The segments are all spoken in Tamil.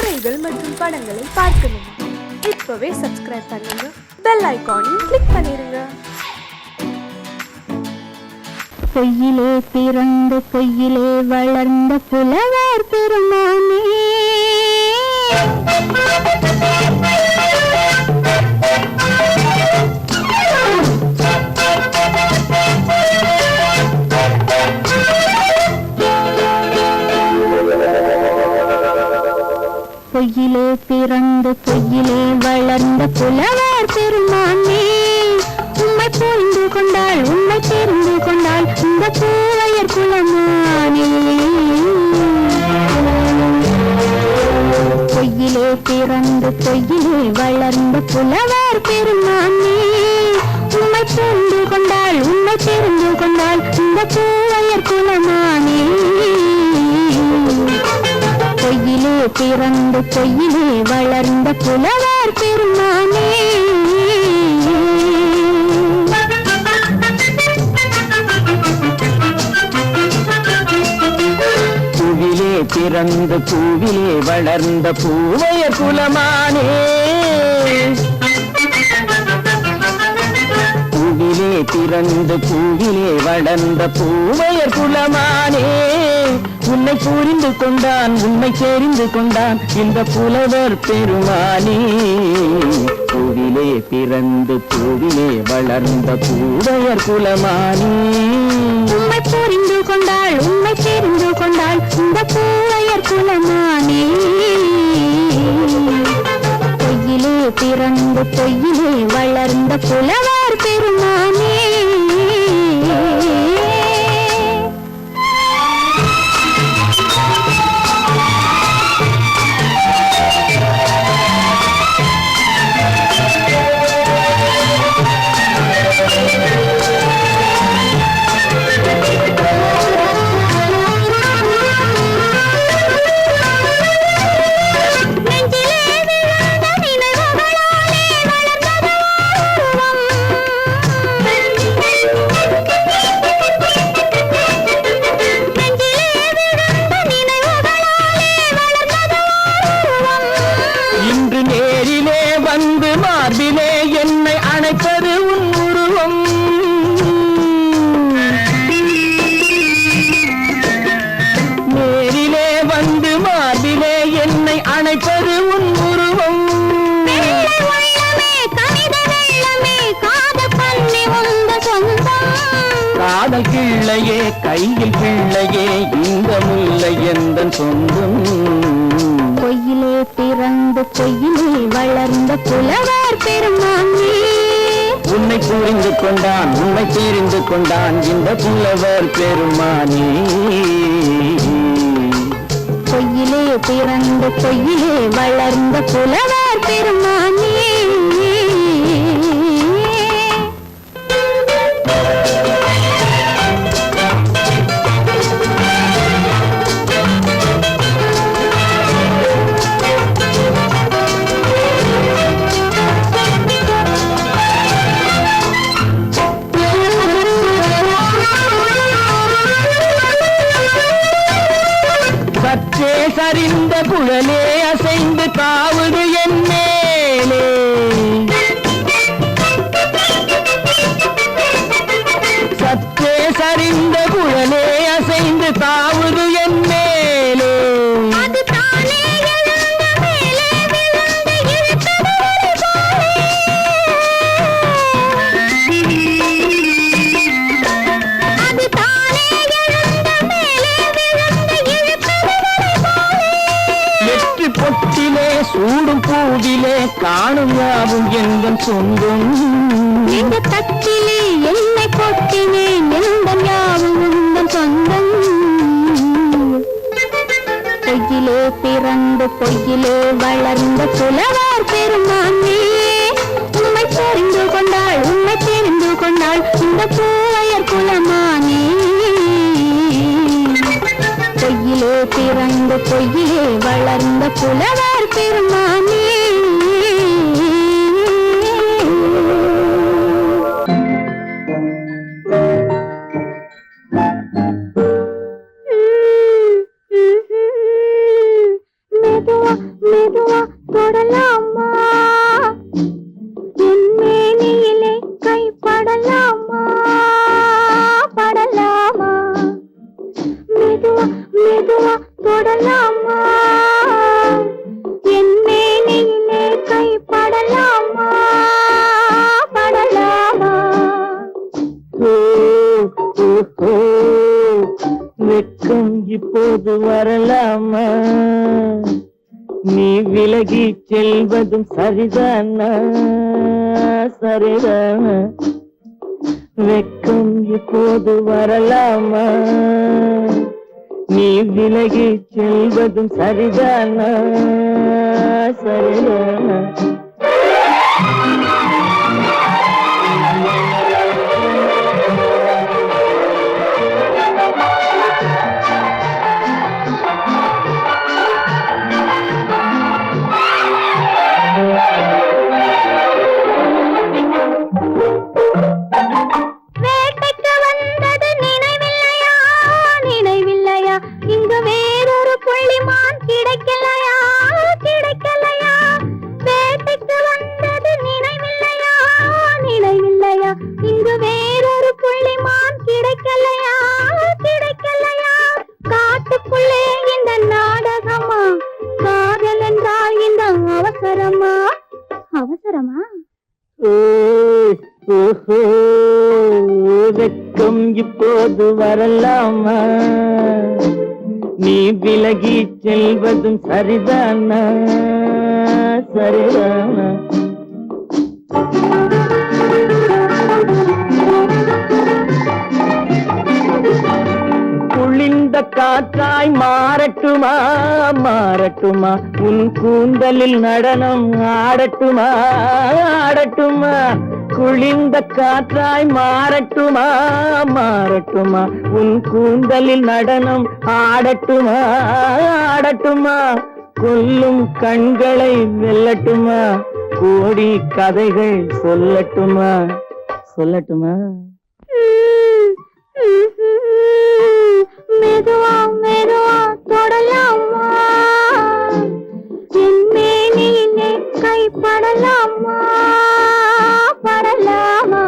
கதைகள் மற்றும் படங்களை பார்க்கணுமா? இப்பவே சப்ஸ்கிரைப் பண்ணுங்க, பெல் ஐகானையும் கிளிக் பண்ணிருங்க. பொய்யிலே பிறந்து பொய்யிலே வளர்ந்த புலவர் பெருமானே, பொய்யிலே பிறந்து பொய்யிலே வளர்ந்த புலவர் பெருமானே, உம்மை புரிந்து கொண்டாள் உம்மை தெரிந்து கொண்டாள் இந்த பூவையர் குலமானே. பொய்யிலே பிறந்து பொய்யிலே வளர்ந்த புலவர் பெருமானே, உம்மை புரிந்து கொண்டாள் உம்மை தெரிந்து கொண்டாள் இந்த பூவையர் குலமானே. பொய்யிலே பிறந்து பொய்யிலே வளர்ந்த புலவர் பெருமானே. பூவிலே பிறந்து பூவிலே வளர்ந்த பூவையர் குலமானே, பூவிலே பிறந்து பூவிலே வளர்ந்த பூவையர் குலமானே, உன்னை புரிந்து கொண்டான் உன்னை தெரிந்து கொண்டான் இந்த புலவர் பெருமானே. பூவிலே பிறந்து பூவிலே வளர்ந்த பூவையர் குலமானே, உம்மை புரிந்து கொண்டாள் உம்மை தெரிந்து கொண்டாள் இந்த பூவையர் குலமானே. பொய்யிலே பிறந்து பொய்யிலே வளர்ந்த புலவர் பெருமானே. மார்பிலே என்னை அணைப்பது உன் உருவம், நேரிலே வந்து மார்பிலே என்னை அணைப்பது உன் உருவம். காதல் கிள்ளையே கையில் பிள்ளையே இந்த முல்லை எந்தன் சொந்தம். பொய்யிலே பிறந்து பொய்யிலே வளர்ந்த புலவர் பெருமானே, உன்னை புரிந்து கொண்டான் உன்னை தெரிந்து கொண்டான் இந்த புலவர் பெருமானே. பொய்யிலே பிறந்து பொய்யிலே வளர்ந்த புலவர் பெருமானே. சற்றே சரிந்த குழலே அசைந்து காவுது என் மேலே, சற்றே சரிந்த குழலே அசைந்து காவுது என் மேலே. பொட்டிலே சூடும் பூவிலே காணும் யாவும் எங்கள் சொந்தம். இந்த தட்டிலே என்னை கொட்டினேன் எங்கள் யாவும் உங்கள் சொந்தம். பொய்யிலே பிறந்து பொய்யிலே வளர்ந்த புலவர் பெருமானே, உம்மை தெரிந்து கொண்டாள் உம்மை தெரிந்து கொண்டாள் இந்த பூவையர் குலமானே. பொய்யிலே பிறந்து பொய்யிலே வளர்ந்த புலவர் பெருமானே. மெதுவா மெதுவா தொடலாமா என் மேனியிலே கைப்படலாமா படலாமா மெதுவா மெதுவா தொடலாமா என் மேனியிலே கைப்படலாமா படலாமா வெட்கம் இப்போது வரலாமா நீ விலகி செல்வதும் சரிதானா சரிதானா வெட்கம் இப்போது வரலாமா நீ விலகி செல்வதும் சரிதானா சரிதானா வேட்டைக்கு வந்தது நினைவில்லையா நினைவில்லையா இங்கு வேறொரு புள்ளிமான் கிடைக்கலையா கிடைக்கலையா வேட்டைக்கு வந்தது நினைவில்லையா நினைவில்லையா இங்கு வேறொரு புள்ளிமான் கிடைக்கலையா கிடைக்கலையா காட்டுக்குள்ளே இந்த நாடகமா காதல் என்றால் இந்த அவசரமா அவசரமா வெட்கம் இப்போது வரலாமா நீ விலகி செல்வதும் சரிதானா சரிதானா குளிர்ந்த காற்றாய் மாறட்டுமா மாறட்டுமா உன் கூந்தலில் நடனம் ஆடட்டுமா ஆடட்டுமா குளிர்ந்த காற்றாய் மாறட்டுமா மாறட்டுமா உன் கூந்தலில் நடனம் ஆடட்டுமா ஆடட்டுமா கொல்லும் கண்களை வெல்லட்டுமா கோடி கதைகள் சொல்லட்டுமா சொல்லட்டுமா மெதுவா மெதுவா தொடலாமா என் மேனியிலே கைப்படலாமா படலாமா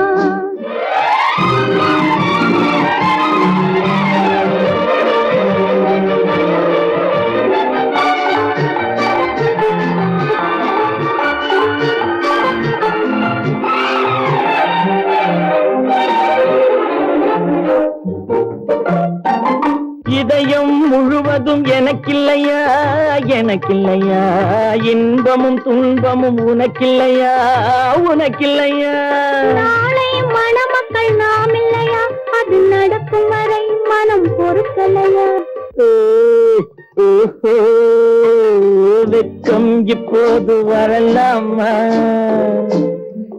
இதயம் முழுவதும் எனக்கில்லையா எனக்கில்லையா இன்பமும் துன்பமும் உனக்கில்லையா உனக்கில்லையா நாளை மணமக்கள் நாம் இல்லையா அது நடக்கும் வரை மனம் பொறுக்கலையா வெட்கம் இப்போது வரலாமா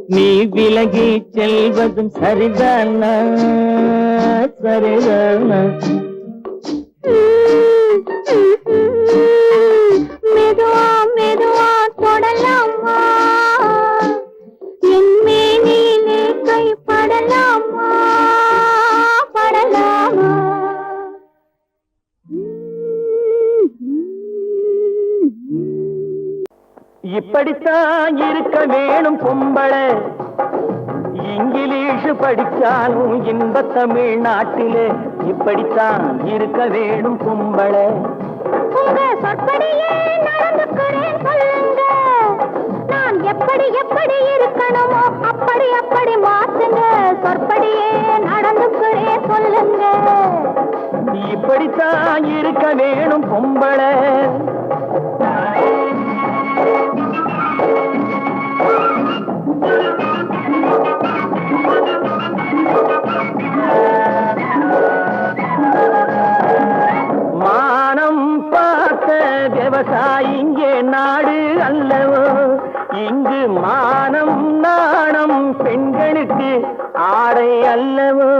நீ விலகி செல்வதும் சரிதானா சரிதானா மெதுவா மெதுவா தொடலாமா என் மேனியிலே கைப்படலாமா படலாமா இப்படித்தான் இருக்க வேணும் பொம்பளை இங்கிலீஷ் படிச்சாலும் இன்ப தமிழ்நாட்டிலே இப்படித்தான் இருக்க வேணும் பொம்பளை உங்க சொற்படியே நடந்துக்கிறேன் சொல்லுங்க நான் எப்படி எப்படி இருக்கணுமோ அப்படி அப்படி மாத்துங்க சொற்படியே நடந்துக்கிறேன் சொல்லுங்க இப்படித்தான் இருக்க வேணும் பொம்பளை மானம் பார்த்த விவசாயி இங்கே நாடு அல்லவோ இங்கு மானம் நாணம் பெண்களுக்கு ஆடை அல்லவோ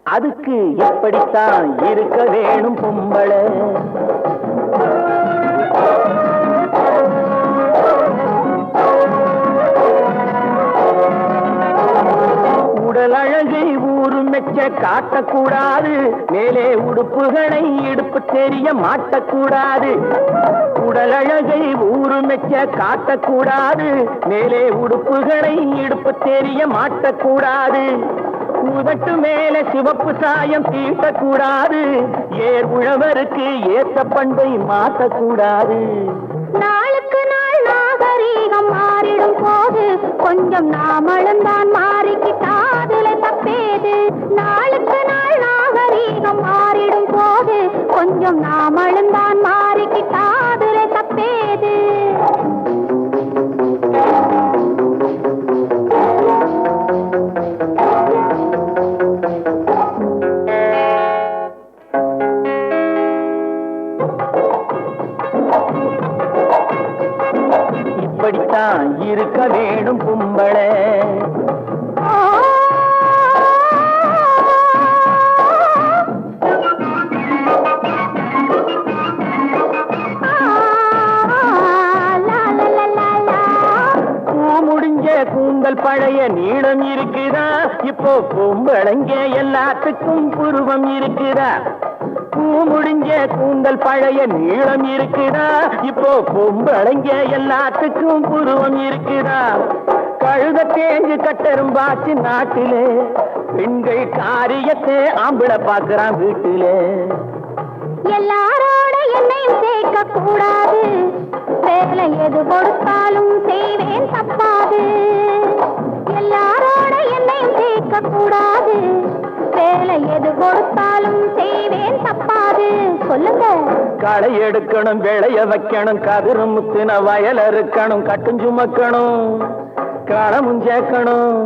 அதுக்கு எப்படித்தான் இருக்க வேணும் பொம்பளை உடல் அழகை ஊரு மெச்ச காட்டக்கூடாது மேலே உடுப்புகளை எடுத்து இடுப்பு தெரிய மாட்டக்கூடாது, உடலழகை ஊரு மெச்ச காட்டக்கூடாது, மேலே உடுப்புகளை இடுப்பு தெரிய மாட்டக்கூடாது, உதட்டு மேல சிவப்பு சாயம் தீட்டக்கூடாது, ஏர் உழவருக்கு ஏத்த பண்பை மாற்றக்கூடாது. நாளுக்கு நாள் நாகரீகம் மாறிடும் போது கொஞ்சம் நாமளும் தான் மாறிக்கிட்டாதுல தப்பேது. நாளுக்கு நாள் நாகரீகம் மாறிடும் போது கொஞ்சம் நாமளும் தான் மாறிக்கிட்டாதுல தப்பேது. இப்படித்தான் இருக்க வேணும் கும்பளே. முடிஞ்ச கூந்தல் பழைய நீளம் இருக்குதா, இப்போ பொம்பளைங்க எல்லாத்துக்கும் புருவம் இருக்குதா. பூ முடிஞ்ச கூந்தல் பழைய நீளம் இருக்குதா, இப்போ பொம்பளைங்க எல்லாத்துக்கும் புருவம் இருக்குதா. கழுத தேஞ்சு கட்டரும் பாச்சு நாட்டிலே, பெண்கள் காரியத்தை ஆம்பளை பாக்குறான் வீட்டிலே. எல்லாரோட என்னையும் சேர்க்க கூடாது, வேலை எது கொடுத்தாலும் செய்வேன் தப்பாது. எல்லாரோட என்னையும் சேர்க்க கூடாது, வேலை எது கொடுத்தாலும் செய்வேன் தப்பாது. சொல்லுங்க. களை எடுக்கணும், விளைய வைக்கணும், கதிரு முத்தின வயல் இருக்கணும், கட்டும் சுமக்கணும், களமும் சேர்க்கணும்,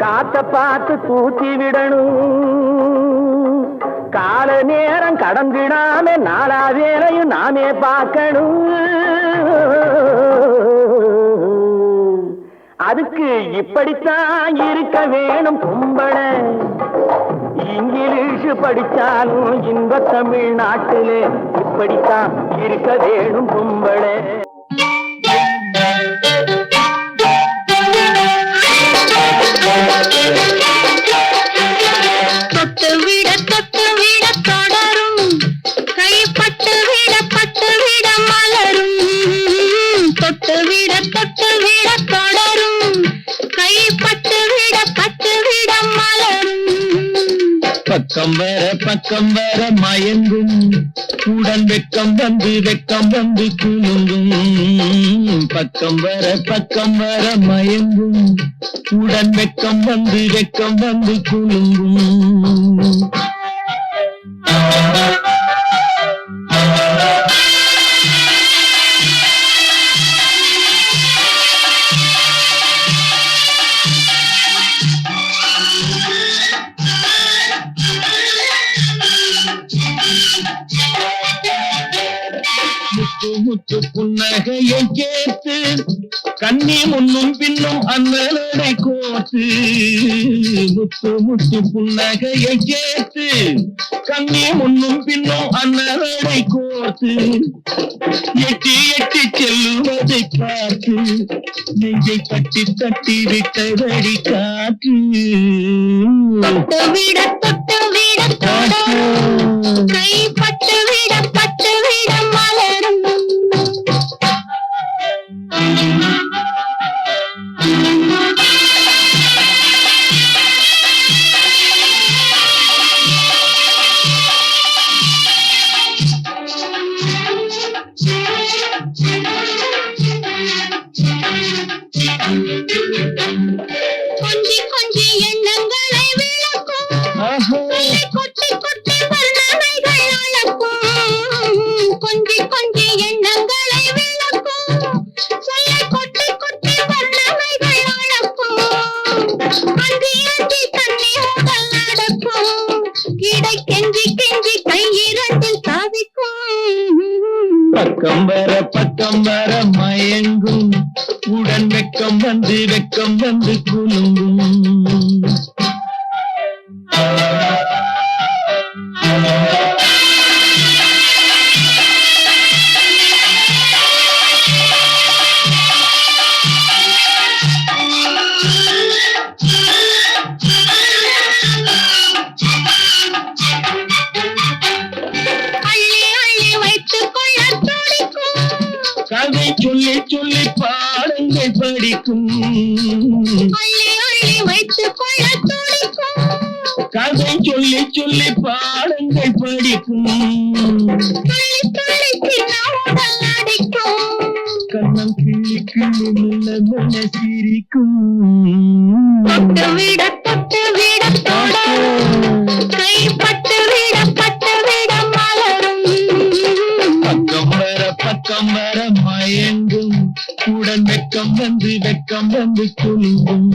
காத்த பார்த்து தூத்தி விடணும், கால நேரம் கடந்திடாம நாலா வேலையும் நாமே பார்க்கணும். அதுக்கு இப்படித்தான் இருக்க வேணும் கும்பளை. இங்கிலீஷ் படிச்சாலும் இன்ப தமிழ்நாட்டிலே இப்படித்தான் இருக்க வேணும் கும்பளை. தொட்டு விட தொடரும், கைப்பட்டு விட மலரும். தொட்டு விட தொடரும், கைப்பட்டு விட மலரும். பக்கம் வர மயங்கும், உடன் வெக்கம் வந்து குலுங்கும். பக்கம் வர மயங்கும், உடன் வெக்கம் வந்து குலுங்கும். முத்து புன்னகையை கேட்டு கண்ணி முன்னும் பின்னும் அண்ணலடை கோத்து. முத்து புன்னகையை கேட்டு கண்ணி முன்னும் பின்னும் அண்ணலடை கோத்து. எட்டி செல்லுவதை பார்த்து நெஞ்சை தட்டி விட்டதடி காற்று. தொட்டு விட கைப்பட்டு விட மலரும். கொஞ்சி எண்ணங்களை விளக்கும், கொட்டி வர்ணனைகள் அளக்கும். கொஞ்சி எண்ணங்களை விளக்கும், கொட்டி வர்ணனைகள் அளக்கும். அஞ்சி தண்ணி உடல் நடக்கும், இடை கெஞ்சி கையிரண்டில் சாதிக்கும். பக்கம் வர மயங்கும், உடன் வெக்கம் வந்து குலுங்கும். அள்ளி கதை சொல்லி சொல்லி பாடங்கள் படிக்கும் அள்ளி அள்ளி வைத்துக் கொள்ள துடிக்கும் கதை சொல்லி சொல்லி பாடங்கள் படிக்கும் துள்ளி துள்ளி சின்ன உடல் அடிக்கும் கண்ணம் கிள்ளி கிள்ளி மெல்ல மெல்ல சிரிக்கும் தொட்டு விட தொட கைப்பட்டு விட மலரும் பக்கம் வர மயங்கும் உடன் வெக்கம் வந்து குலுங்கும்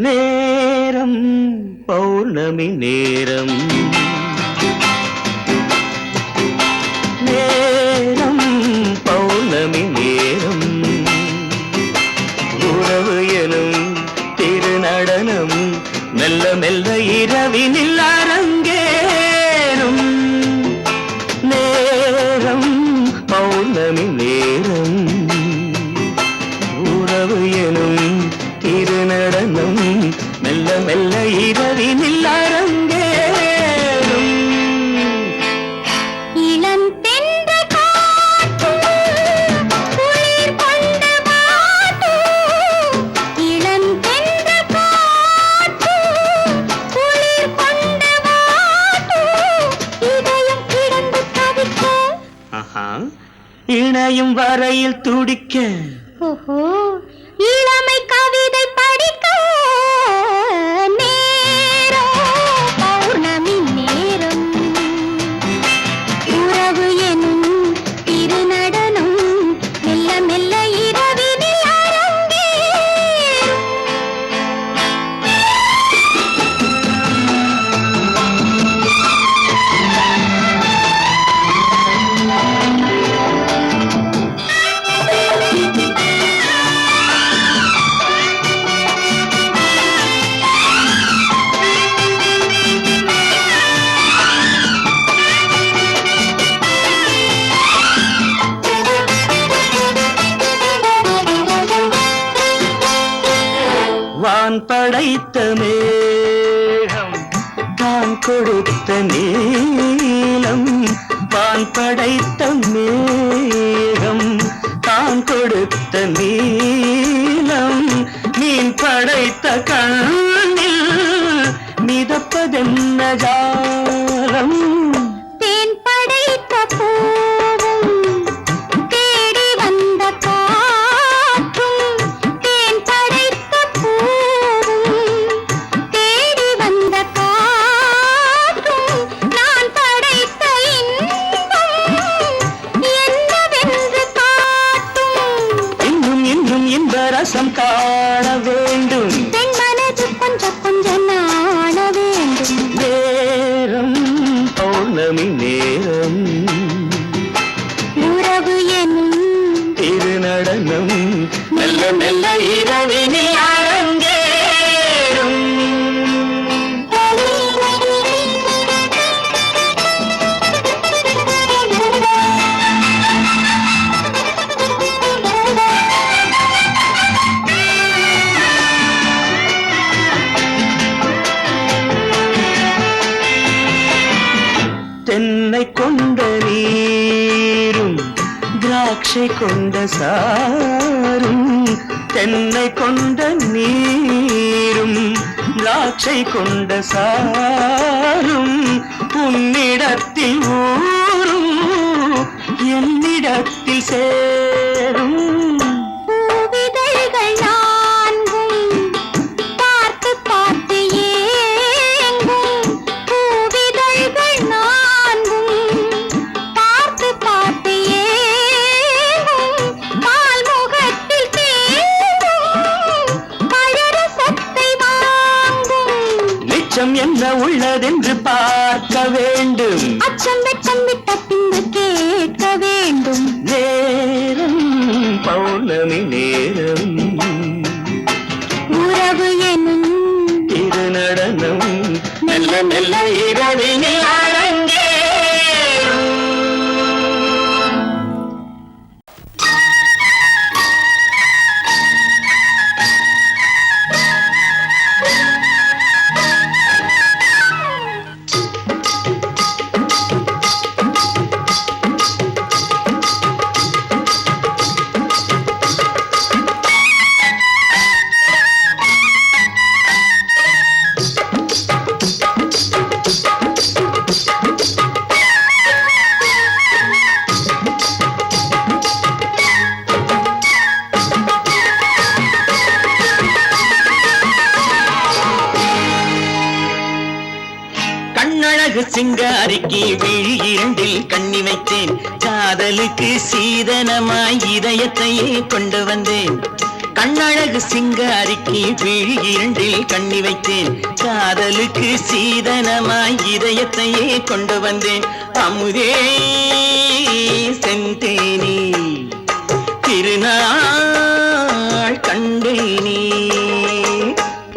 நேரம் பௌர்ணமி நேரம் நேரம் பௌர்ணமி நேரம் உறவு எனும் திருநடனம் மெல்ல மெல்ல இரவினில் அரங்கேறும் நேரம் பௌர்ணமி நேரம் உறவு எனும் திருநடனம் மெல்ல மெல்ல இரவினில் அரங்கேறும் இளம் தென்ற காற்று குளிர் கொண்ட வாட்டு இளம் தென்ற காற்று குளிர் கொண்ட வாட்டு இதயம் கிடந்து தவிக்க இணையும் வரையில் துடிக்க ஓஹோ இளமை கவிதை படிக்க நேரம் பௌர்ணமி நேரம் உறவு எனும் திருநடனம் மெல்ல மெல்ல இரவினில் அரங்கேறும் வான் படைத்த மேகம் தான் கொடுத்த நீலம் வான் படைத்த மேகம் தான் கொடுத்த நீலம் மீன் படைத்த கண்ணில் மிதப்பதென்ன ஜாலம் தேன் படைத்த பூவும் தேடி வந்த காற்றும் தேன் படைத்த பூவும் தேடி வந்த காற்றும் நான் படைத்த இன்பம் என்னவென்று காட்டும் இன்னும் இன்னும் இந்த ரசம் காண வேண்டும் பெண் மனது கொஞ்சம் நாண வேண்டும் நேரம் பௌர்ணமி நேரம் உறவு எனும் திருநடனம் மெல்ல மெல்ல இரவினில் அரங்கேறும் தென்னை கொண்ட நீரும் திராட்சை கொண்ட சாரும் தென்னை கொண்ட நீரும் திராட்சை கொண்ட சாரும் உன்னிடத்தில் ஊரும் என்னிடத்தில் சேரும் பூவிதழ்கள் நான்கும் பார்த்து பார்த்து ஏங்கும் பூவிதழ்கள் நான்கும் பார்த்து பார்த்து ஏங்கும் பால் முகத்தில் தேங்கும் பழரசத்தை வாங்கும் மிச்சம் என்ன உள்ளதென்று பார்க்க வேண்டும் அச்சம் வெச்சம் விட்ட பின்பு கேட்க வேண்டும் நேரம் பௌர்ணமி நேரம் உறவு எனும் திருநடனம் மெல்ல மெல்ல இரவினில் அரங்கேறும் கண்ணழகு சிங்காரிக்கு விழி இரண்டில் கண்ணி வைத்தேன் காதலுக்கு சீதனமாய் இதயத்தையே கொண்டு வந்தேன் கண்ணழகு சிங்காரிக்கு விழி இரண்டில் கண்ணி வைத்தேன் காதலுக்கு சீதனமாய் இதயத்தையே கொண்டு வந்தேன் அமுதே செந்தேனே திருநாள் கண்டேனே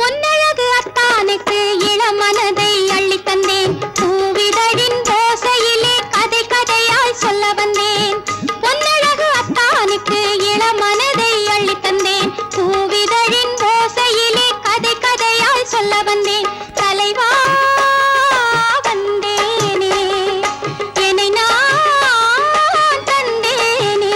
பொன்னழகு அத்தானுக்கு இளமனதை அள்ளி தந்தேன் பூவிதழின் ஓசையிலே கதை கதையாய் சொல்ல வந்தேன் பொன்னழகு அத்தானுக்கு இளமனதை அள்ளி தந்தேன் பூவிதழின் ஓசையிலே கதை கதையாய் சொல்ல வந்தேன் தலைவா வந்தேனே என்னை நான் தந்தேனே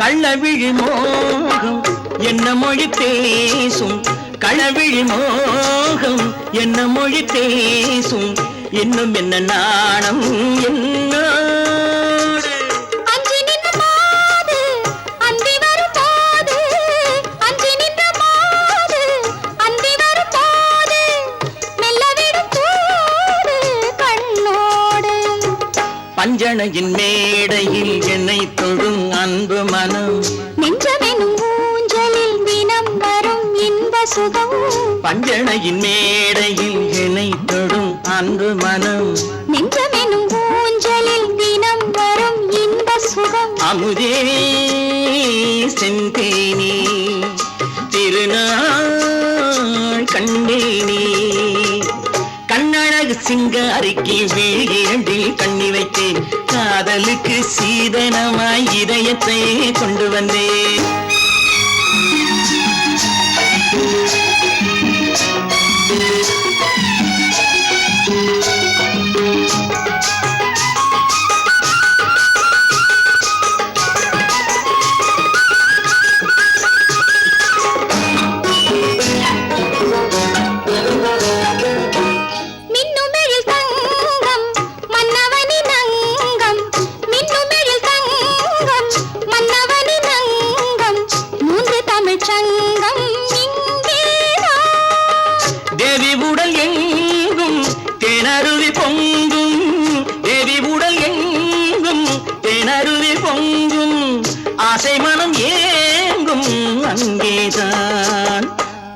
கள்ளவிழி மோகம் என்ன மொழி பேசும் களவிழி மோகம் என்ன மொழி பேசும் இன்னும் என்ன நாணம் என்னோடு அஞ்சி நின்ற மாது அந்தி வரும் போது அஞ்சி நின்ற மாது அந்தி வரும் போது மெல்ல விடும் தூது கண்ணோடு பஞ்சணையின் மேடையில் என்னை தொழும் அன்பு மனம் நெஞ்சமெனும் ஊஞ்சலில் தினம் வரும் இன்ப சுகம் பஞ்சணையின் மேடையில் என்னை தொடும் அன்பு மனம் நெஞ்சமெனும் ஊஞ்சலில் தினம் வரும் இன்ப சுகம் அமுதே செந்தேனே திருநாள் கண்டேனே கண்ணழகு சிங்காரிக்கு விழி இரண்டில் கண்ணி வைத்தேன் காதலுக்கு சீதனமாய் இதயத்தை கொண்டு வந்தேன் மின்னுமெழில் தங்கம் மன்னவனின் அங்கம் மின்னுமெழில் தங்கம் மன்னவனின் அங்கம் மூன்று தமிழ்ச் சங்கம் இங்கேதான் தேவி உடல் எங்கும் தேனருவி பொங்கும் தேவி உடல் எங்கும் தேனருவி பொங்கும் ஆசை மனம் ஏங்கும் அங்கேதான்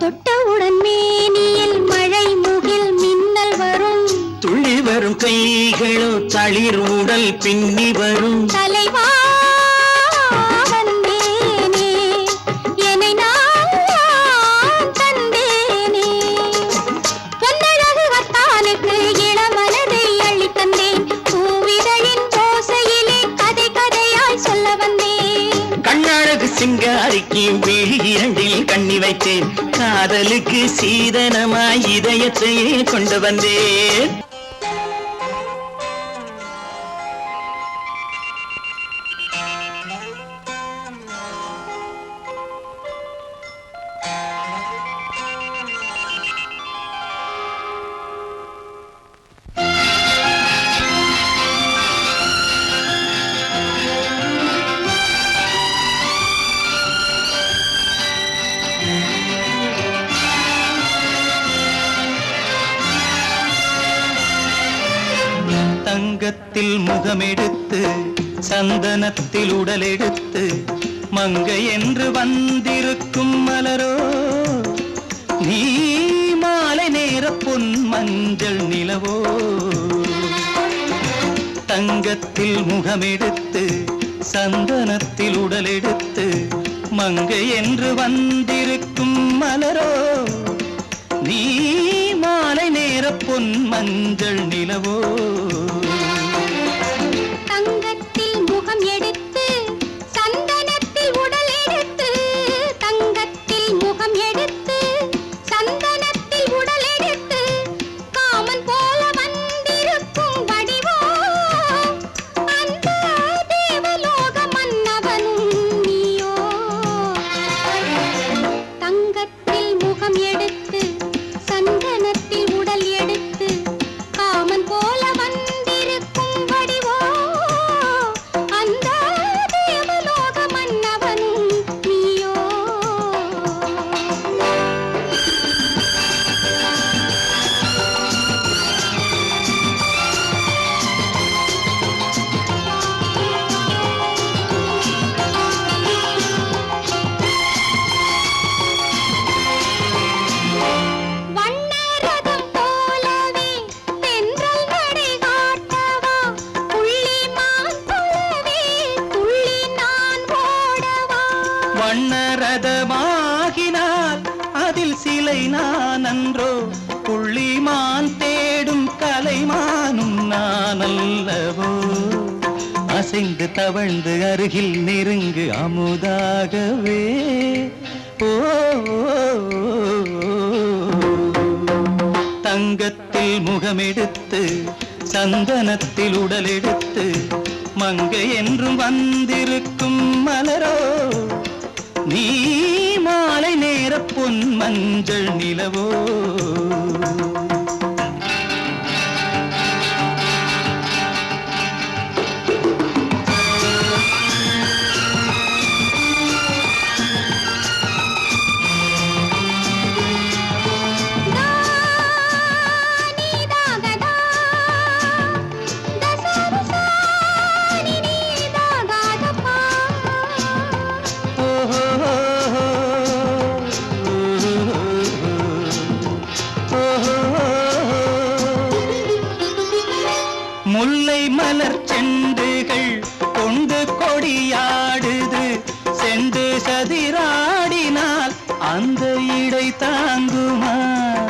தொட்டவுடன் மேனியில் மழை முகில் மின்னல் வரும் துள்ளி வரும் கைகளோ தளிர் உடல் பின்னி வரும் தலைவா வந்தேனே என்னை நான் தந்தேனே பொன்னழகு வத்தானுக்கு இளமனதை அள்ளி தந்தேன் பூவிதழின் ஓசையிலே கதை கதையாய் சொல்ல வந்தேன் கண்ணழகு சிங்காரிக்கு விழி இரண்டில் கண்ணி வைத்தேன் காதலுக்கு சீதனமாய் இதயத்தையே கொண்டு வந்தேன் தங்கத்தில் முகமெடுத்து சந்தனத்தில் உடலெடுத்து மங்கை என்று வந்திருக்கும் மலரோ நீ மாலை நேர பொன் மஞ்சள் நிலவோ தங்கத்தில் முகமெடுத்து சந்தனத்தில் உடலெடுத்து மங்கை என்று வந்திருக்கும் மலரோ நீ மாலை நேர பொன் மஞ்சள் நிலவோ தங்கத்தில் முகம் எடுத்து சந்தனத்தில் உடல் எடுத்து தங்கத்தில் முகம் எடுத்து சந்தனத்தில் உடல் எடுத்து காமன் போல வந்திருக்கும் வடிவோ அந்த தேவலோக மன்னவனும் நீயோ தங்கத்தில் முகம் எடுத்து சந்தனத்தில் அசைந்து தவழ்ந்து அருகில் நெருங்கு அமுதாகவே. ஓ தங்கத்தில் முகமெடுத்து சந்தனத்தில் உடலெடுத்து மங்கை என்றும் வந்திருக்கும் மலரோ நீ மாலை நேர பொன் மஞ்சள் நிலவோ. முல்லை மலர் செண்டுகள் கொண்டு கொடியாடுது செண்டு சதிராடினால் அந்த இடை தாங்குமா?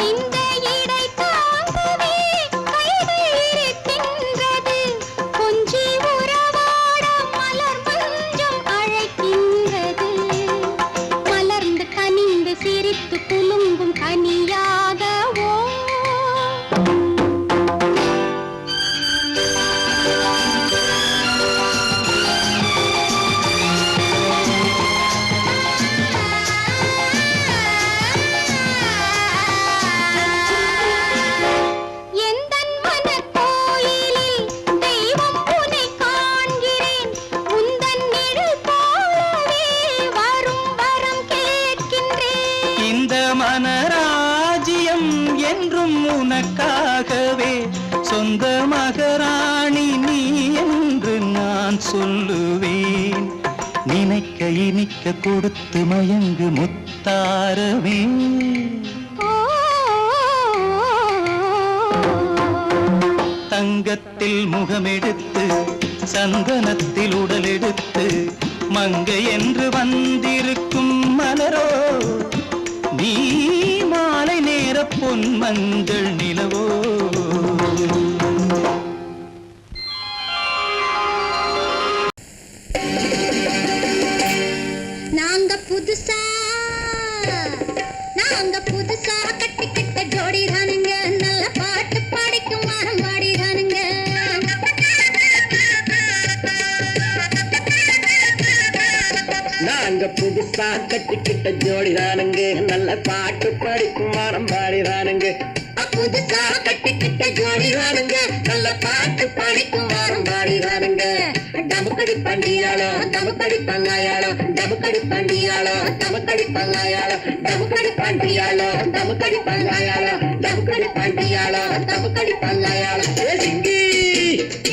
இந்த இடை தாங்குவே கைகள் இருக்கின்றது. கொஞ்சி உறவாட மலர் மஞ்சம் அழைக்கின்றது. மலர்ந்து கனிந்து சிரித்து குலுங்கும் கனியாகவோ. மனராஜ்யம் என்றும் உனக்காகவே சொந்த மகராணி நீ என்று நான் சொல்லுவேன். நினைக்க இனிக்க கொடுத்து மயங்கு முத்தாரவே. தங்கத்தில் முகமெடுத்து சந்தனத்தில் உடலெடுத்து மங்கை என்று வந்திருக்கும் மலரோ நீ மாலை நேர பொன் மஞ்சள் நிலவோ. நாங்க புதுசா கட்டிக்கிட்ட ஜோடி தானுங்க. நல்ல பாட்டு பாடிக்கும் மரம் பாடி தானுங்க. நாங்க புதுசா கட்டிக்கிட்ட ஜோடி தானுங்க. நல்ல பாட்டு படிக்கும் மரம் பாடிதானுங்க. புதுசா கட்டிக்கிட்ட ஜோடி தானுங்க. நல்ல பாட்டு படிக்கும் மரம் பாடிதானுங்க. டமுக்கடி பண்டியாளோ டமுக்கடி பங்காயாளோ டமுக்கடி பண்டியாளோ டமுக்கடி பங்காயாளோ டமுக்கடி பண்டியாளோ டமுக்கடி பங்காயாளோ டமுக்கடி பண்டியாளோ டமுக்கடி பங்காயாளோ. ஏ சிங்கி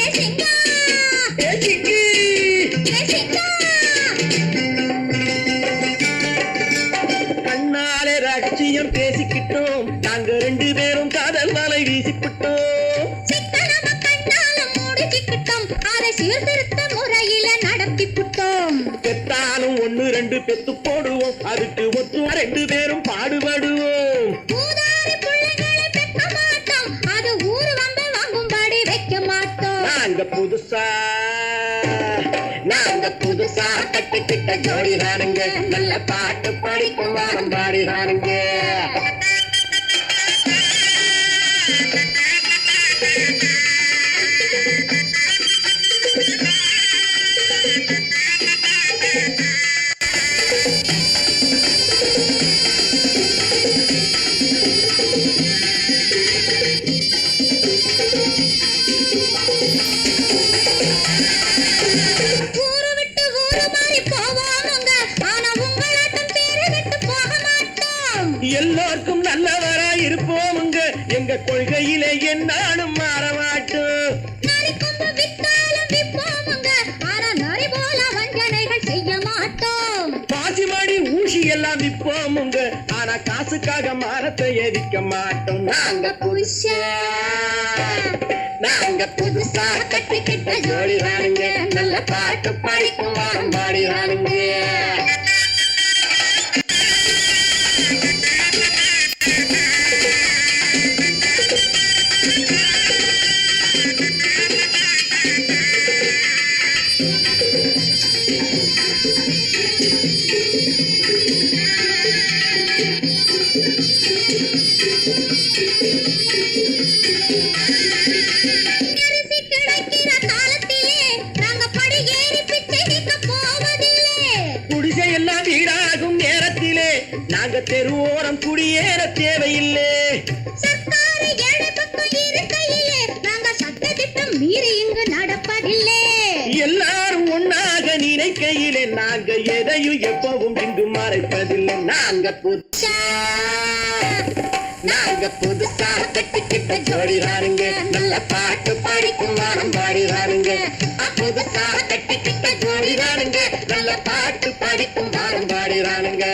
ஏ சிங்கா ஏ சிங்கி ஏ சிங்கா. கண்ணாலே ரகசியம் பேசிக்கிட்டோம். நாங்க ரெண்டு பேரும் காதல் வலை வீசிக்கிட்டோம். சிக்கனமா கண்ணால முடிச்சுக்கிட்டோம். அதை சீர்திருத்த முறையில நடத்திவிட்டோம். பெத்தாலும் ஒண்ணு ரெண்டு பெத்து போடுவோம். அதுக்கு ஒத்து ரெண்டு பேரும் பாடுபடுவோம். ஊதாரி பிள்ளைகளை பெக்க மாட்டோம். அது ஊரு வந்து வாங்கும்படி வைக்க மாட்டோம். நாங்க புதுசா கட்டிக்கிட்ட ஜோடி தானுங்க. நல்ல பாட்டு படிக்கும் வாரம் பாடிதானுங்க. ஊரு விட்டு ஊரு மாறி போவாங்க. ஆனா உங்களாட்டம் பேரு விட்டு போக மாட்டோம். எல்லாருக்கும் நல்லவரா இருப்போமுங்க. எங்க கொள்கையிலே என்னாலும் மாற மாட்டோம். நரி கொம்பு வித்தாலும் விப்போமுங்க. ஆனா நரி போல வஞ்சனைகள் செய்ய மாட்டோம். பாசிமாடி ஊசி எல்லாம் விப்போமுங்க. ஆனா காசுக்காக மரத்தை எரிக்க மாட்டோம். நாங்க புதுசா கட்டிக்கிட்ட ஜோடி தானுங்க. நல்ல பாட்டு படிக்கும் வாரம் பாடிதானுங்க. மீறி இங்கு நடப்பதில்லை. எல்லாரும் ஒன்னாக நினைக்கையிலே நாங்க எதையும் எப்பவும் இங்கு மறைப்பதில்லை. நாங்க புதுசா கட்டிக்கிட்ட ஜோடிதானுங்க, நல்ல பாட்டு படிக்கும் வாரம் பாடிதானுங்க. புதுசா கட்டிக்கிட்ட ஜோடிதானுங்க, நல்ல பாட்டு படிக்கும் வாரம் பாடிதானுங்க.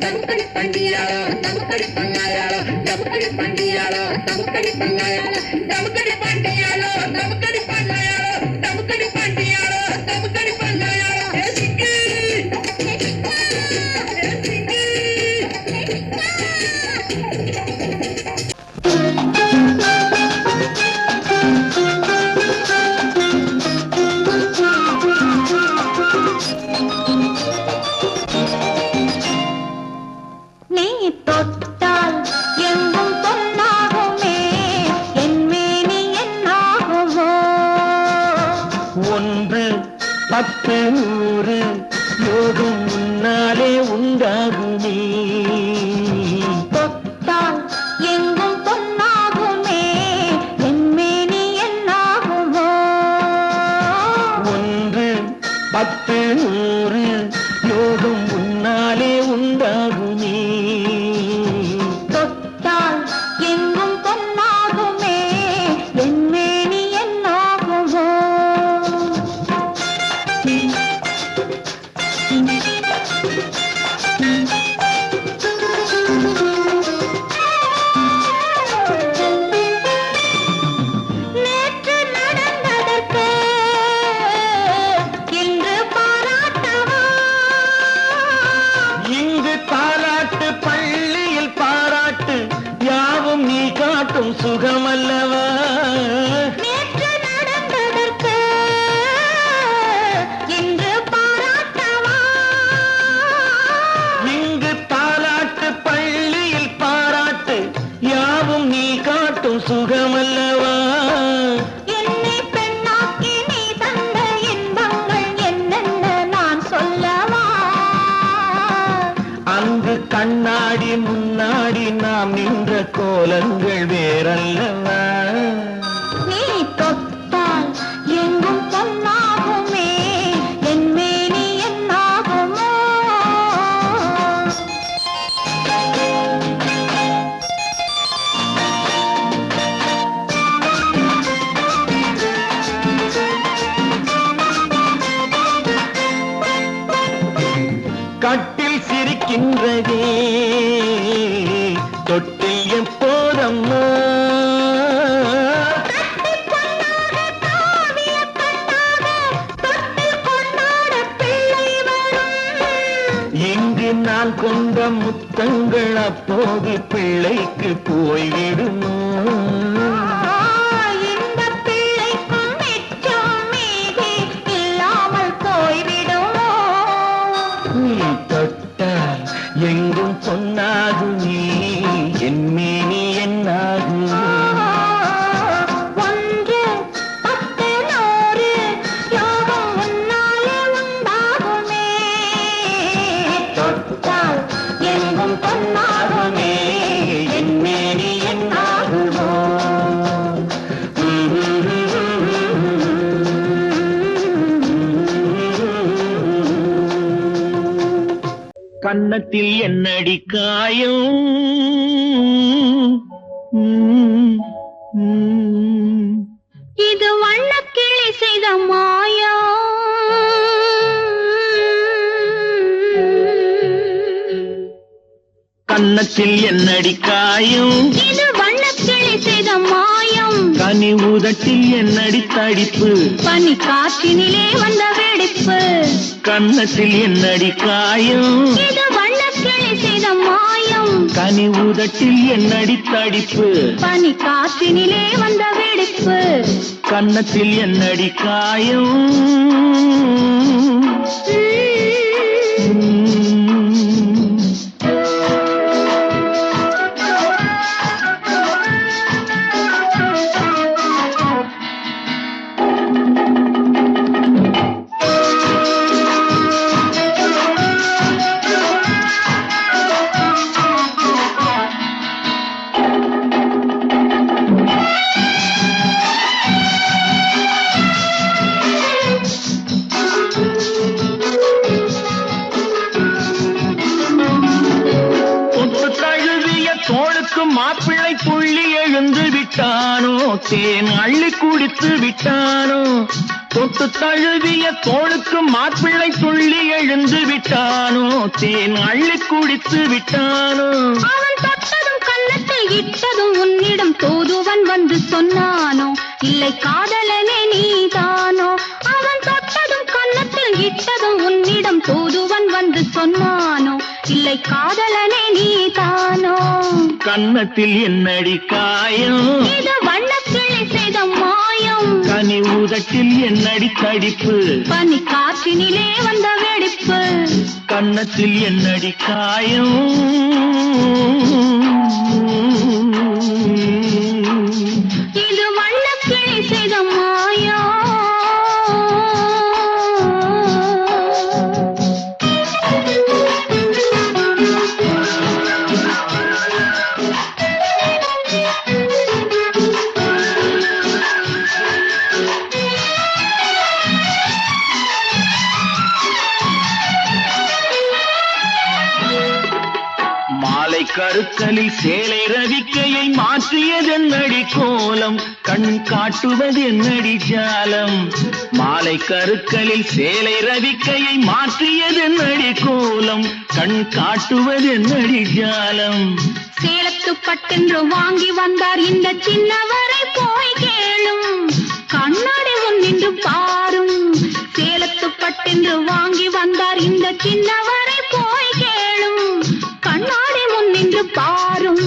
தமுக்கடி பண்டியாளோ தமுக்கடி பங்காயாளோ, தமுக்கடி பண்டியாளோ தமுக்கடி பங்காயாளோ, தமுக்கடி பண்டியாளோ தமுக்கடி பங்காயாளோ, தமுக்கடி பண்டியாளோ தமுக்கடி பங்காயாளோ. நீ தொட்டால் எங்கும் பொன்னாகுமே, என் மேனி என்னாகுமோ? 1 10 100 யோகம் முன்னாலே உண்டாகுமே. தொட்டால் எங்கும் பொன்னாகுமே, என் மேனி என்னாகுமோ? 1 10 100 யோகம் முன்னாலே உண்டாகுமே. தொட்டால் எங்கும் பொன்னாகுமே, என் மேனி என்னாகுமோ? நேற்று நடந்ததற்கு இன்று பாராட்டவா? இங்கு தாலாட்டு பள்ளியில் பாராட்டு, யாவும் நீ காட்டும் சுகமல்லவா? நேற்று நடந்ததற்கு இன்று பாராட்டவா? இங்கு தாலாட்டு பள்ளியில் பாராட்டு, யாவும் நீ காட்டும் சுகமல்லவா? என்னை பெண்ணாக்கி நீ தந்த இன்பங்கள் என்னென்ன நான் சொல்லவா? அங்கு கண்ணாடி முன்னாடி நாம் நின்ற கோலங்கள் வேறல்லவா? நீ தொட்டால் எங்கும் பொன்னாகுமே, என் மேனி என்னாகுமோ? கட்டில் சிரிக்கின்றதே, தொட்டில் எப்போதம்மா? கட்டிப் பொன்னாக காவிய கண்ணாக தொட்டில் கொண்டாட பிள்ளை வரும். இங்கு நான் கொண்ட முத்தங்கள் அப்போது பிள்ளைக்கு போய்விடுமோ? இந்த பிள்ளைக்கும் மிச்சம் மீதி இல்லாமல் போய்விடுமோ? நீ தொட்டால் எங்கும் பொன்னாகுமே, என் மேனி என்னாகும்? 1 10 100 யோகம் உன்னாலே உண்டாகுமே. தொட்டால் எங்கும் பொன்னாகுமே, என் மேனி என்னாகுமோ? கன்னத்தில் என்னடி காயம்? இது வண்ணக்கிளி செய்த மாயம். கன்னத்தில் என்னடி காயம்? இது வண்ணக்கிளி செய்த மாயம். கனி உதட்டில் என்னடி தடிப்பு? பனி காற்றினிலே வந்த வெடிப்பு. கன்னத்தில் என்னடி காயம்? இது வண்ணக்கிளி செய்த மாயம். கனி உதட்டில் என்னடி தடிப்பு? பனி காற்றினிலே வந்த வெடிப்பு. கன்னத்தில் என்னடி காயம்? எழுந்து விட்டானோ தேன் அள்ளி குடித்து விட்டானோ தொட்டு தழுவிய தோளுக்கு மாப்பிள்ளை துள்ளி எழுந்து விட்டானோ தேன் அள்ளி குடித்து விட்டானோ அவன் தொட்டதும் கன்னத்தில் இட்டதும் உன்னிடம் தூதுவன் வந்து சொன்னானோ இல்லை காதலனே நீதானோ அவன் தொட்டதும் கன்னத்தில் இட்டதும் உன்னிடம் தூதுவன் வந்து சொன்னானோ இல்லை காதலனே நீதானோ கன்னத்தில் என்னடி காயம் இது வண்ணக்கிளி செய்த மாயம் கனி உதட்டில் என்னடி தடிப்பு பனி காற்றினிலே வந்த வெடிப்பு கன்னத்தில் என்னடி காயம் இது வண்ணக்கிளி செய்த மாயம் கருக்கலில் சேலை ரவிக்கையை மாற்றியதென்னடி கோலம் கண் காட்டுவதென்னடி ஜாலம் மாலை கருக்கலில் சேலை ரவிக்கையை மாற்றியதென்னடி கோலம் கண் காட்டுவதென்னடி ஜாலம் சேலத்து பட்டென்று வாங்கி வந்தார் இந்த சின்னவரை போய் கேளும் கண்ணாடி முன் நின்று பாரும் சேலத்து பட்டென்று வாங்கி வந்தார் இந்த சின்னவரை போய் கேளும் கண்ணாடி முன் நின்று பாரும்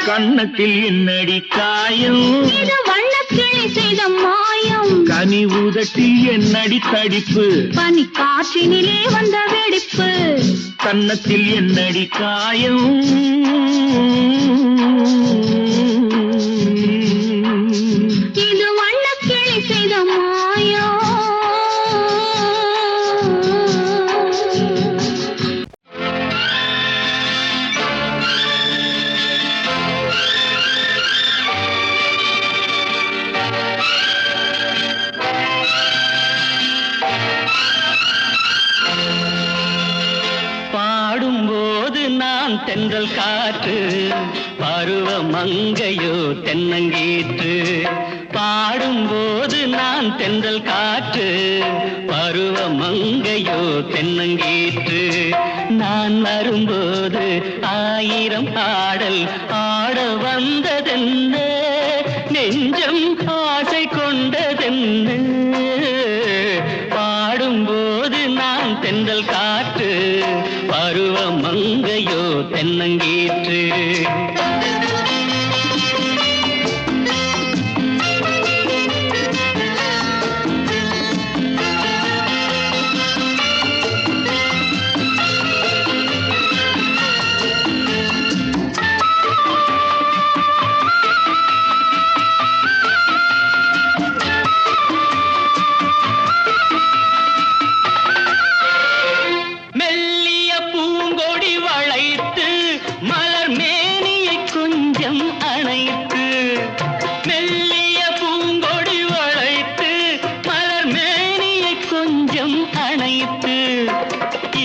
கன்னத்தில் என்னடி காயம் இது வண்ணக்கிளி செய்த மாயம் கனி உதட்டில் என்னடி தடிப்பு பனி காற்றினிலே வந்த வெடிப்பு கன்னத்தில் என்னடி காயம் இது வண்ணக்கிளி செய்த மாயம் பாடும்போது நான் தென்றல் காற்று பருவ மங்கையோ தென்னங்கீற்று பாடும்போது நான் தென்றல் காற்று பருவ மங்கையோ தென்னங்கீற்று நான் வரும்போது ஆயிரம் ஆடல் ஆட வந்ததென்ன நெஞ்சம் ஆசை கொண்டதென்ன பாடும்போது நான் தென்றல் காற்று பருவ மங்கையோ தென்னங்கீற்று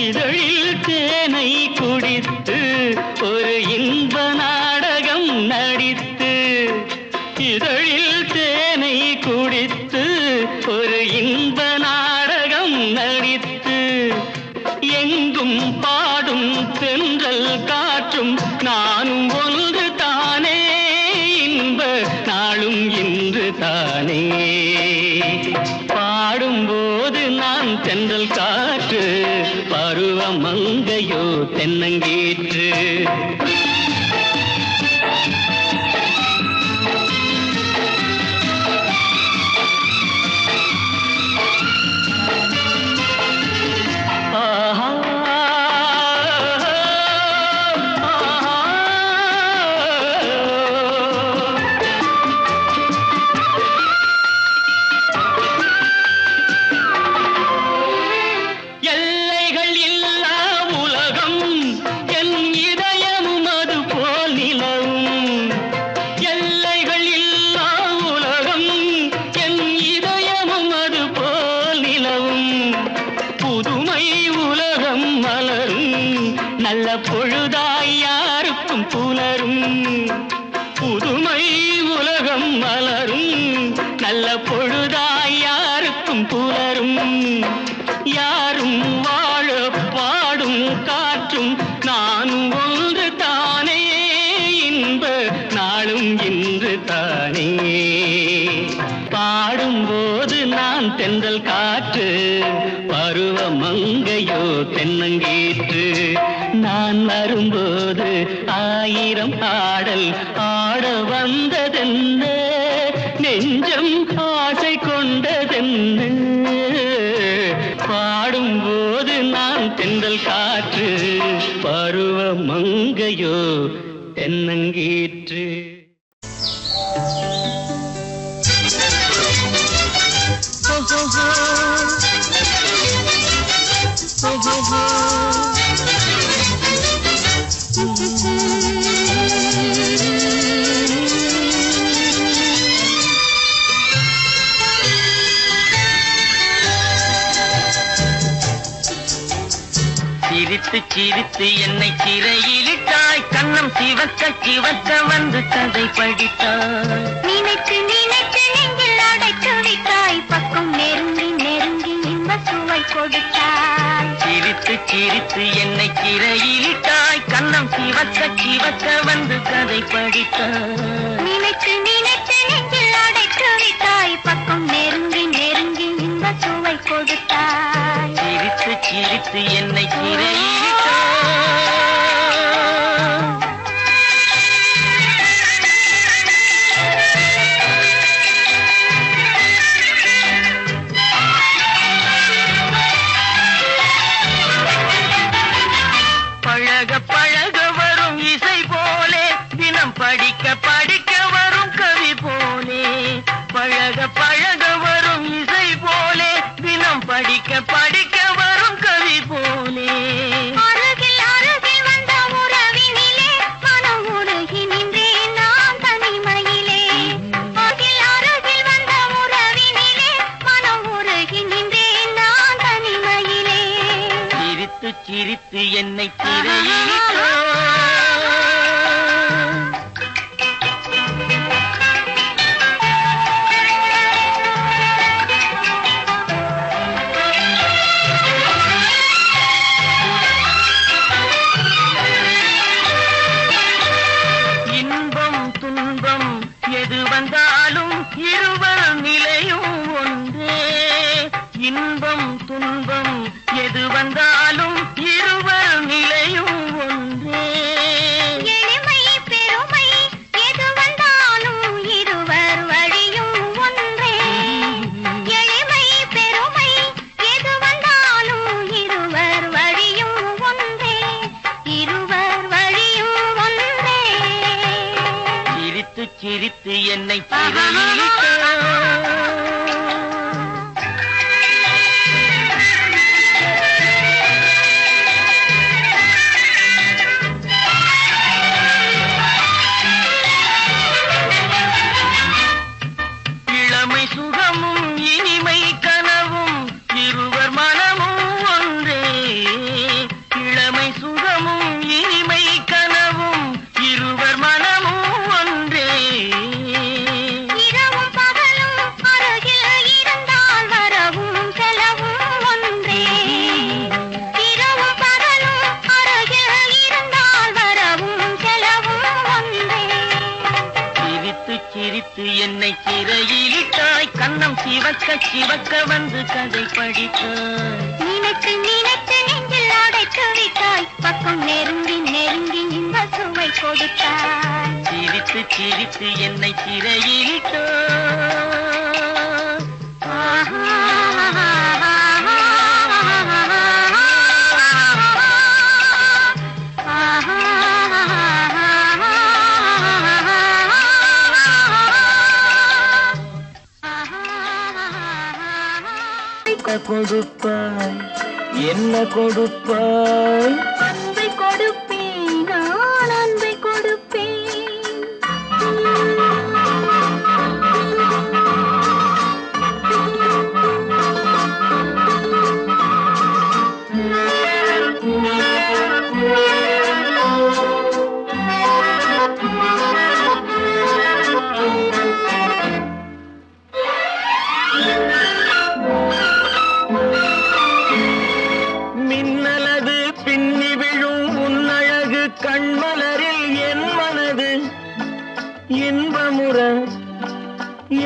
இதழில் தேனை குடித்து ஒரு இன்ப நாடகம் நடித்து இதழில் தேனை குடித்து ஒரு இன்ப நாடகம் நடித்து எங்கும் பாடும் தென்றல் காற்றும் நானும் ஒன்று தானே இன்ப நாளும் இன்று தானே பாடும்போது நான் தென்றல் காற்று பருவ மங்கையோ தென்னங்கீற்று உள்ளம் மலரும் நல்ல பொழுதாய் யாருக்கும் புலரும் யாரும் வாழ பாடும் காற்றும் நானும் ஒன்று தானே இன்ப நாளும் இன்று தானே பாடும்போது நான் தென்றல் காற்று பருவ மங்கையோ தென்னங்கீற்று நான் வரும்போது ஆயிரம் ஆடல் ஆட வந்ததென்ன நெஞ்சம் ஆசை கொண்டதென்ன பாடும்போது நான் தென்றல் காற்று பருவ மங்கையோ தென்னங்கீற்று. சிரித்து சிரித்து என்னை சிறையிலிட்டாய் கண்ணம் சிவக்க சிவக்க வந்து கதை படித்தாய் நினைத்து நினைத்து நெஞ்சில் அடைத்து விட்டாய் பக்கம் நெருங்கி நெருங்கி இன்ப சுவை கொடுத்தாய் சிரித்து சிரித்து என்னை சிறையிலிட்டாய் கண்ணம் சிவக்க சிவக்க வந்து கதை படித்தாய் நினைத்து நினைத்து நெஞ்சில் அடைத்து விட்டாய் பக்கம் நெருங்கி நெருங்கி இன்ப சுவை கொடுத்தாய் சிரித்து சிரித்து என்னை சிறையிலிட்டாய். பழக பழக வரும் இசை போலே தினம் படிக்க படிக்க வரும் கவி போலே பழக பழக வரும் இசை போலே தினம் படிக்க படிக்க வரும் கவி போலே அருகில் அருகில் வந்த உறவினிலே மனம் உருகி நின்றேன் நான் தனிமையிலே அருகில் அருகில் வந்த உறவினிலே மனம் உருகி நின்றேன் நான் தனிமையிலே சிரித்து சிரித்து என்னை சிறையிலிட்டாய். இன்பம் துன்பம் எது வந்தாலும் இருவர் நிலையும் ஒன்றே இன்பம் துன்பம் எது வந்தாலும் இருவர் நிலையும் ஒன்றே எளிமை பெருமை எது வந்தாலும் இருவர் வழியும் ஒன்றே எளிமை பெருமை எது வந்தாலும் இருவர் வழியும் ஒன்றே இருவர் வழியும் ஒன்றே சிரித்து சிரித்து என்னை சிறையிலிட்டாய். இளமை சுகமும் இனிமை கனவும் இருவர் மனமும் ஒன்றே இளமை சுகமும் இனிமை கனவும் இருவர் மனமும் ஒன்றே இரவும் பகலும் அருகில் இருந்தால் வரவும் செலவும் ஒன்றே இரவும் பகலும் அருகில் இருந்தால் வரவும் செலவும் ஒன்றே சிரித்து சிரித்து என்னை சிறையிலிட்டாய் கண்ணம் சிவக்க சிவக்க வந்து கதை படித்தாய் நினைத்து நினைத்து நெஞ்சில் அடைத்து விட்டாய் பக்கம் நெருங்கி நெருங்கி இன்ப சுவை கொடுத்தாய் சிரித்து சிரித்து என்னை சிறையிலிட்டாய். கொடுப்பாய் என்ன கொடுப்பாய் அன்பை கொடுப்பேன் நான் அன்பை கொடுப்பேன்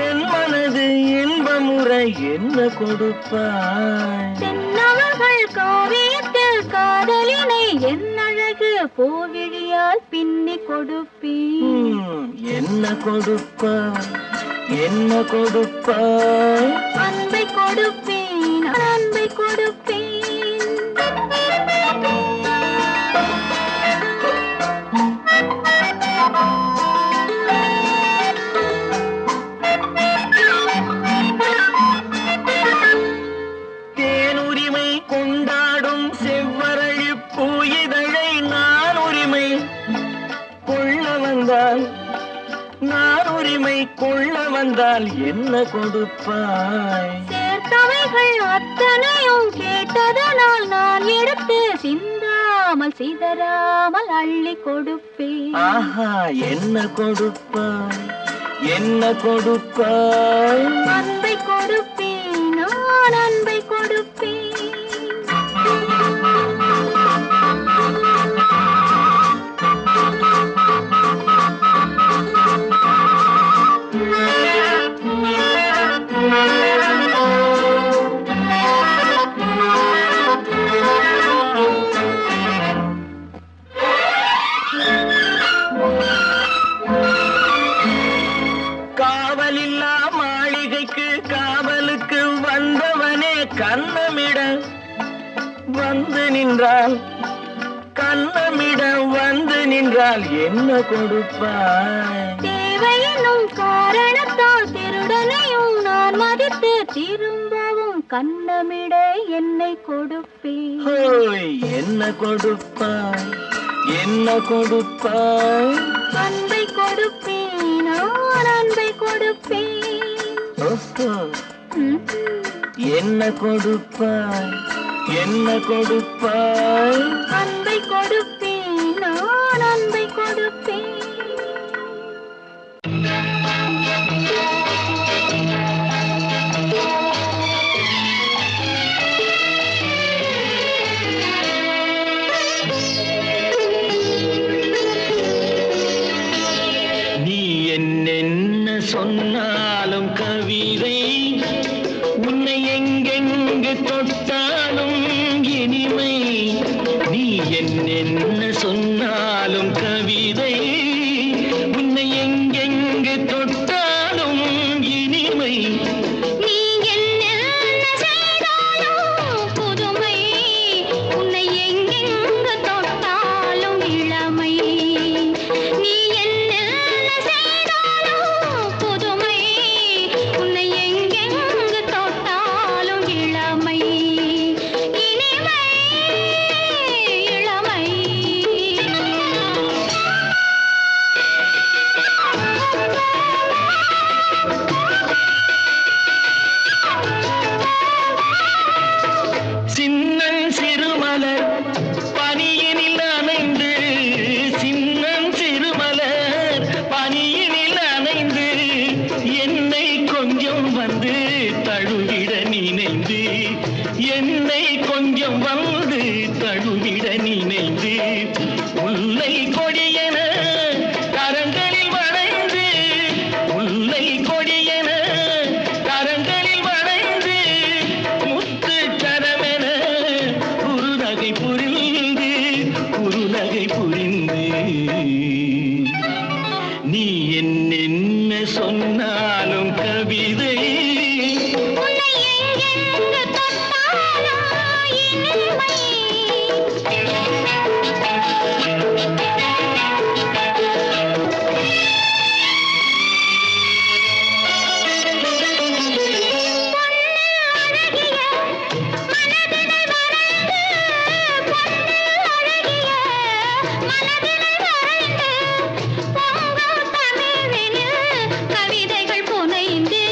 என் மனது இன்பமுறை என்ன கொடுப்பாய்? தென்னவர்கள் காவியத்தில் காதலினை என் அழகு பூவிழியால் பின்னி கொடுப்பேன். என்ன கொடுப்பாய்? என்ன கொடுப்பாய்? அன்பை கொடுப்பேன், அன்பை கொடுப்பேன். தேனுரிமை கொண்டாடும் செவ்வரளி பூயிதழை நான் உரிமை கொள்ள வந்தால், நான் உரிமை கொள்ள வந்தால் என்ன கொடுப்பாய்? சேர்த்தவைகள் அத்தனையும் கேட்டதனால் நான் எடுத்து சிந்தாமல் சிதறாமல் அள்ளி கொடுப்பேன். ஆஹா, என்ன கொடுப்பாய்? என்ன கொடுப்பாய்? அன்பை கொடுப்பேன், நான் அன்பை கொடுப்பேன். காவலில்லா மாளிகைக்கு காவலுக்கு வந்தவனே கண்ணமிட வந்து நின்றால், கண்ணமிட வந்து நின்றால் என்ன கொடுப்பாய்? தேவையெனும் காரணத்தால் திருடனையும் நான் மதித்து திரும்பவும் கண்ணமிட என்னை கொடுப்பேன். ஹோய், என்ன கொடுப்பாய்? என்ன கொடுப்பாய்? அன்பை கொடுப்பேன், நான் அன்பை கொடுப்பேன். ஓஹோ, என்ன கொடுப்பாய்? என்ன கொடுப்பாய்? அன்பை கொடுப்பேன், நான் அன்பை கொடுப்பேன். நீ என்னென்ன சொன்னாலும் கவிதை, உன்னை எங்கெங்கு தொட்டாலும் இனிமை. நீ என்னென்ன சொன்னாலும் கவிதை, உன்னை எங்கெங்கு தொட்டாலும் இனிமை. நீ என்ன செய்தாலும் புதுமை, உன்னை எங்கெங்கு தொட்டாலும் இளமை. நீ என்ன செய்தாலும் புதுமை, உன்னை எங்கெங்கு தொட்டாலும் இளமை. இனிமை, இளமை. சின்னன் சிறுமலர் பனியினில் அணைந்து, சின்னன் சிறுமலர் பனியினில் அணைந்து, என்னை கொஞ்சம் வந்து தழுவிட நினைந்து, என்னை கொஞ்சம் வந்து தழுவிட நினைந்து, முல்லை கொடியென கரங்களில் வளைந்து, முல்லை கொடியென கரங்களில் வளைந்து, முத்து சரமென குறுநகை புரிந்து, குறுநகை புரிந்து. நீ என்னென்ன சொன்னாலும் கவிதை, உன்னை எங்கெங்கு தொட்டாலும் இனிமை. கவிதைகள் புனைந்து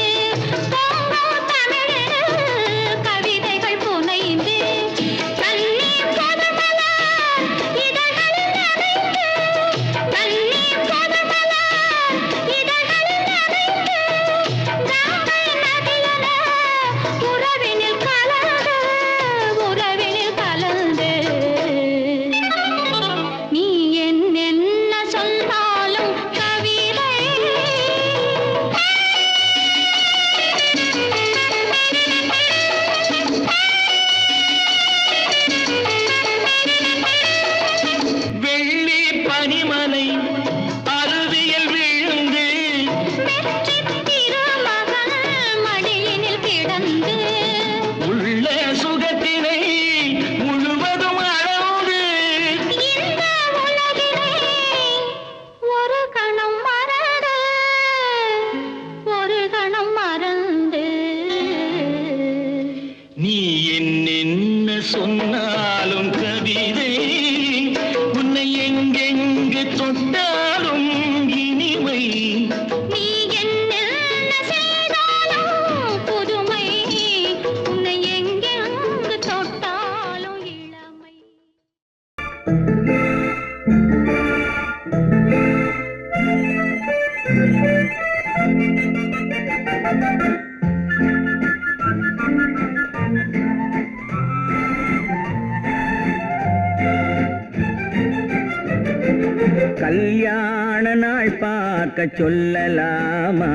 பார்க்க சொல்லலாமா?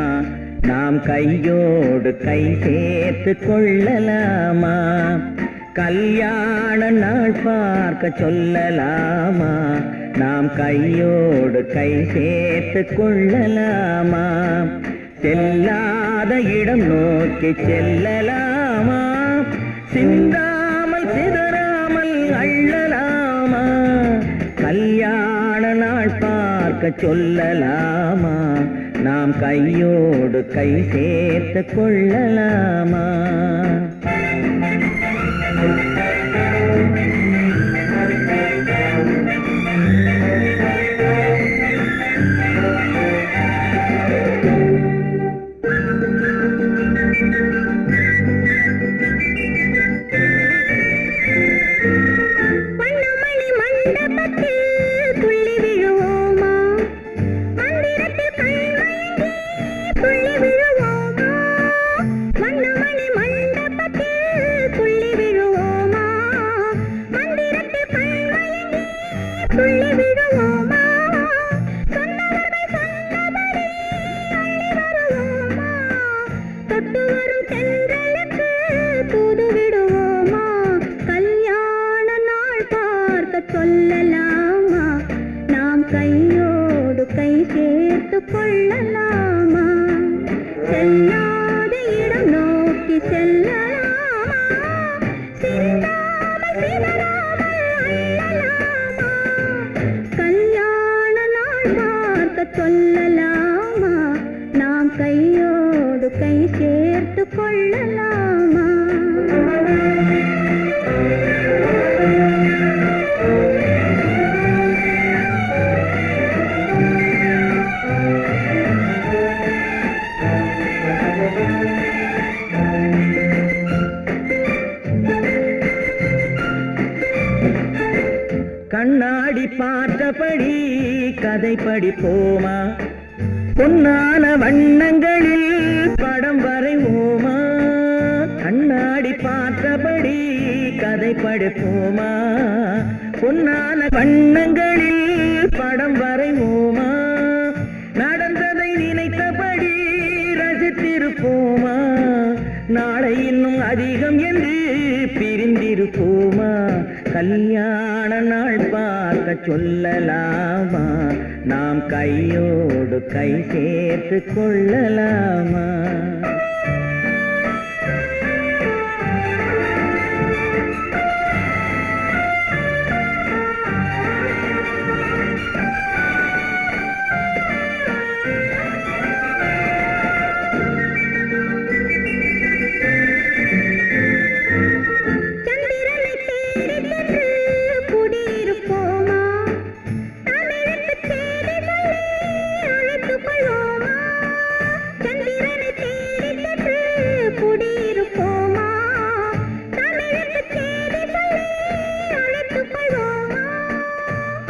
நாம் கையோடு கை சேர்த்து கொள்ளலாமா? கல்யாண நாள் பார்க்க சொல்லலாமா? நாம் கையோடு கை சேர்த்து கொள்ளலாமா? செல்லாத இடம் நோக்கி செல்லலாமா? சிந்தாமல் சிதறாமல் அள்ளலாமா? கல்யாண நாள் பார்க்க சொல்லலாமா? நாம் கையோடு கை சேர்த்து கொள்ளலாமா? சொல்லலாமா? நாம் கையோடு கை சேர்த்து கொள்ளலாமா? செல்லாத இடம் நோக்கி செல்லலாமா? சிந்தாமல் சிதறாமல் அள்ளலாமா? கல்யாண நாள் பார்க்க சொல்லலாமா? நாம் கையோடு கை சேர்த்து கொள்ளலாமா? கண்ணாடி பார்த்தபடி கதை படிப்போமா? பொன்னான வண்ணங்களில் படம் வரைவோமா? கண்ணாடி பார்த்தபடி கதை படிப்போமா? பொன்னான வண்ணங்களில் படம் வரைவோமா? நடந்ததை நினைத்தபடி ரசித்திருப்போமா? நாளை இன்னும் அதிகம் என்று பிரிந்திருப்போமா? கல்யாண நாள் பார்க்க சொல்லலாமா? நாம் கையோடு கை சேர்த்து கொள்ளலாமா?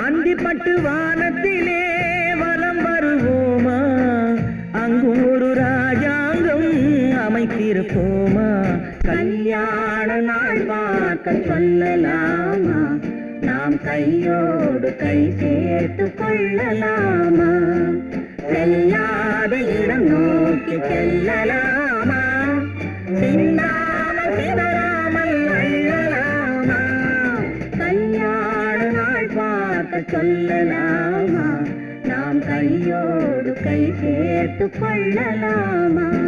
அந்திப்பட்டு வானத்திலே வலம் வருவோமா? அங்கு ஒரு ராஜாங்கம் அமைத்திருப்போமா? கல்யாண நாள் பார்க்க சொல்லலாமா? நாம் கையோடு கை சேர்த்து கொள்ளலாமா? செல்லாத இடம் நோக்கி செல்லலாமா? சிந்தாமல் சிதறாமல் அள்ளலாமா? கல்யாண நாள் பார்க்க சொல்லலாமா? நாம் கையோடு கை சேர்த்து கொள்ளலாமா?